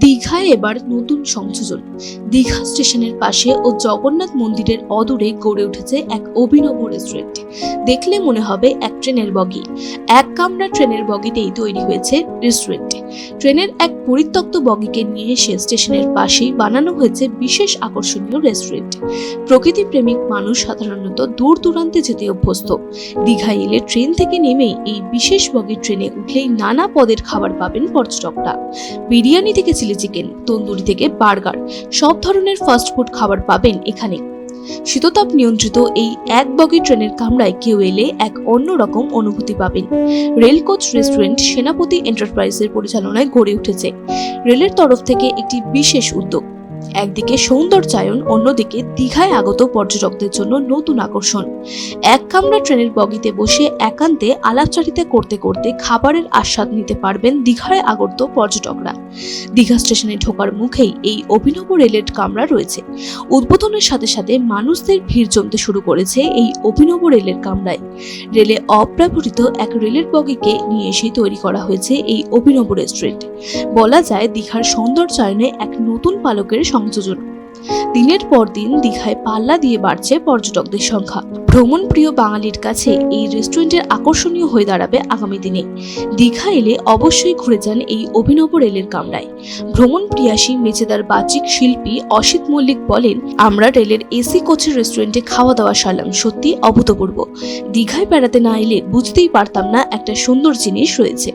দীঘায় এবার নতুন সংযোজন। দীঘা স্টেশনের পাশে ও জগন্নাথ মন্দিরের অদূরে গড়ে উঠেছে এক অভিনব রেস্টুরেন্ট। দেখলে মনে হবে এক ট্রেনের বগি। এক কামরা ট্রেনের বগিতেই তৈরি হয়েছে রেস্টুরেন্ট। ট্রেনের এক পরিত্যক্ত বগিকে নিয়ে এসে স্টেশনের পাশেই বানানো হয়েছে বিশেষ আকর্ষণীয় রেস্টুরেন্ট। প্রকৃতি প্রেমিক মানুষ সাধারণত দূর দূরান্তে যেতে অভ্যস্ত। দীঘায় এলে ট্রেন থেকে নেমেই এই বিশেষ বগির ট্রেনে উঠলেই নানা পদের খাবার পাবেন পর্যটকরা। বিরিয়ানি থেকে চিলি চিকেন, তন্দুরি থেকে বার্গার, সব ধরনের ফাস্টফুড খাবার পাবেন এখানে। শীততাপ নিয়ন্ত্রিত এই এক বগি ট্রেনের কামরায় কেউ এলে এক অন্যরকম অনুভূতি পাবেন। রেলকোচ রেস্টুরেন্ট সেনাপতি এন্টারপ্রাইজের পরিচালনায় গড়ে উঠেছে। রেলের তরফ থেকে একটি বিশেষ উদ্যোগ। একদিকে সৌন্দর্যায়ন, অন্যদিকে দীঘায় আগত পর্যটকদের জন্য নতুন আকর্ষণ। এক কামরা ট্রেনের বগিতে বসে একান্তে আলাপচারিতা করতে করতে খাবারের আস্বাদ নিতে পারবেন দীঘায় আগত পর্যটকরা। দীঘা স্টেশনে ঢোকার মুখেই এই অভিনব রেলের কামরা রয়েছে। উদ্বোধনের সাথে সাথে মানুষদের ভিড় জমতে শুরু করেছে এই অভিনব রেলের কামরায়। রেলে অব্যবহৃত এক রেলের বগিকে নিয়ে এসে তৈরি করা হয়েছে এই অভিনব রেস্টুরেন্ট। বলা যায় দীঘার সৌন্দর্যায়নে এক নতুন পালকের সংযোজন। দিনের পর দিন দীঘায় পাল্লা দিয়ে বাড়ছে পর্যটকদের সংখ্যা। ভ্রমণ প্রিয় বাঙালির কাছে এই রেস্টুরেন্টের আকর্ষণীয় হয়ে দাঁড়াবে আগামী দিনে। দীঘা এলে অবশ্যই ঘুরে যান এই অভিনব রেলের কামরায়। ভ্রমণ প্রিয়াসী মেচেদার বাচিক শিল্পী অসিত মল্লিক বলেন, আমরা রেলের এসি কোচের রেস্টুরেন্টে খাওয়া দাওয়া সারলাম, সত্যি অভূতপূর্ব। দীঘায় বেড়াতে না এলে বুঝতেই পারতাম না একটা সুন্দর জিনিস রয়েছে।